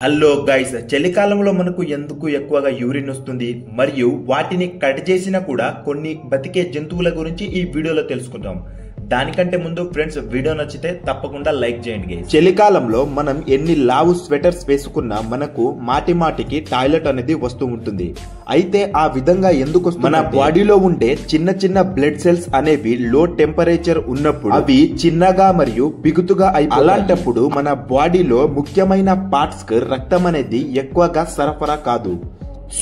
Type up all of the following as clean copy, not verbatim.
Hello guys, చలికాలంలో మనకు ఎందుకు ఎక్కువగా యూరిన్ వస్తుంది మరియు వాటిని కట్ చేసినా కూడా కొన్ని బతికే జంతువుల గురించి ఈ వీడియోలో తెలుసుకుందాం. దానికంటే ముందు ఫ్రెండ్స్, వీడియో నచ్చితే తప్పకుండా లైక్ చేయండి గైస్. చలికాలంలో మనం ఎన్ని లావు స్వెటర్స్ వేసుకున్నా మనకు మాటికి టాయిలెట్ అనేది వస్తూ ఉంటుంది. అయితే ఆ విధంగా ఎందుకు వస్తుంది? మన బాడీలో ఉండే చిన్న చిన్న బ్లడ్ సెల్స్ అనేవి లో టెంపరేచర్ ఉన్నప్పుడు అవి చిన్నగా మరియు బిగుతుగా అయిపోతాయి. అలాంటప్పుడు మన బాడీలో ముఖ్యమైన పార్ట్స్ కి రక్తం అనేది ఎక్కువగా సరఫరా కాదు.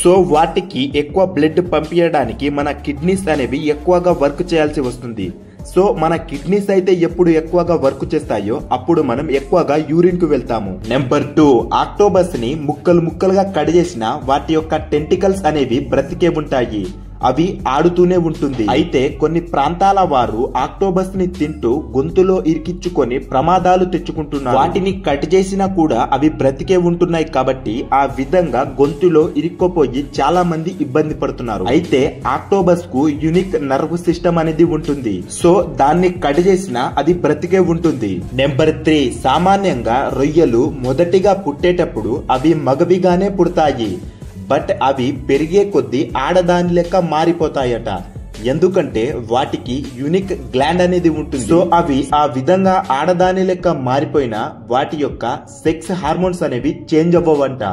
సో వాటికి ఎక్కువ బ్లడ్ పంపించడానికి మన కిడ్నీస్ అనేవి ఎక్కువగా వర్క్ చేయాల్సి వస్తుంది. సో మన కిడ్నీస్ అయితే ఎప్పుడు ఎక్కువగా వర్క్ చేస్తాయో అప్పుడు మనం ఎక్కువగా యూరిన్ కు వెళ్తాము. నెంబర్ 2, ఆక్టోపస్ ని ముక్కలుగా కట్ చేసిన వాటి యొక్క టెంటికల్స్ అనేవి బ్రతికే ఉంటాయి. అవి ఆడుతూనే ఉంటుంది. అయితే కొన్ని ప్రాంతాల వారు ఆక్టోపస్ ని తింటూ గొంతులో ఇరికించుకొని ప్రమాదాలు తెచ్చుకుంటున్నారు. వాటిని కట్ చేసినా కూడా అవి బ్రతికే ఉంటున్నాయి కాబట్టి ఆ విధంగా గొంతులో ఇరుక్కుపోయి చాలా మంది ఇబ్బంది పడుతున్నారు. అయితే ఆక్టోపస్ కు యూనిక్ నర్వ్ సిస్టమ్ అనేది ఉంటుంది. సో దాన్ని కట్ చేసినా అది బ్రతికే ఉంటుంది. నెంబర్ 3, సామాన్యంగా రొయ్యలు మొదటిగా పుట్టేటప్పుడు అవి మగవిగానే పుడతాయి. బట్ అవి పెరిగే కొద్దీ ఆడదాని లెక్క మారిపోతాయట. ఎందుకంటే వాటికి యూనిక్ గ్లాండ్ అనేది ఉంటుంది. సో అవి ఆ విధంగా ఆడదాని లెక్క మారిపోయినా వాటి యొక్క సెక్స్ హార్మోన్స్ అనేవి చేంజ్ అవ్వవంట.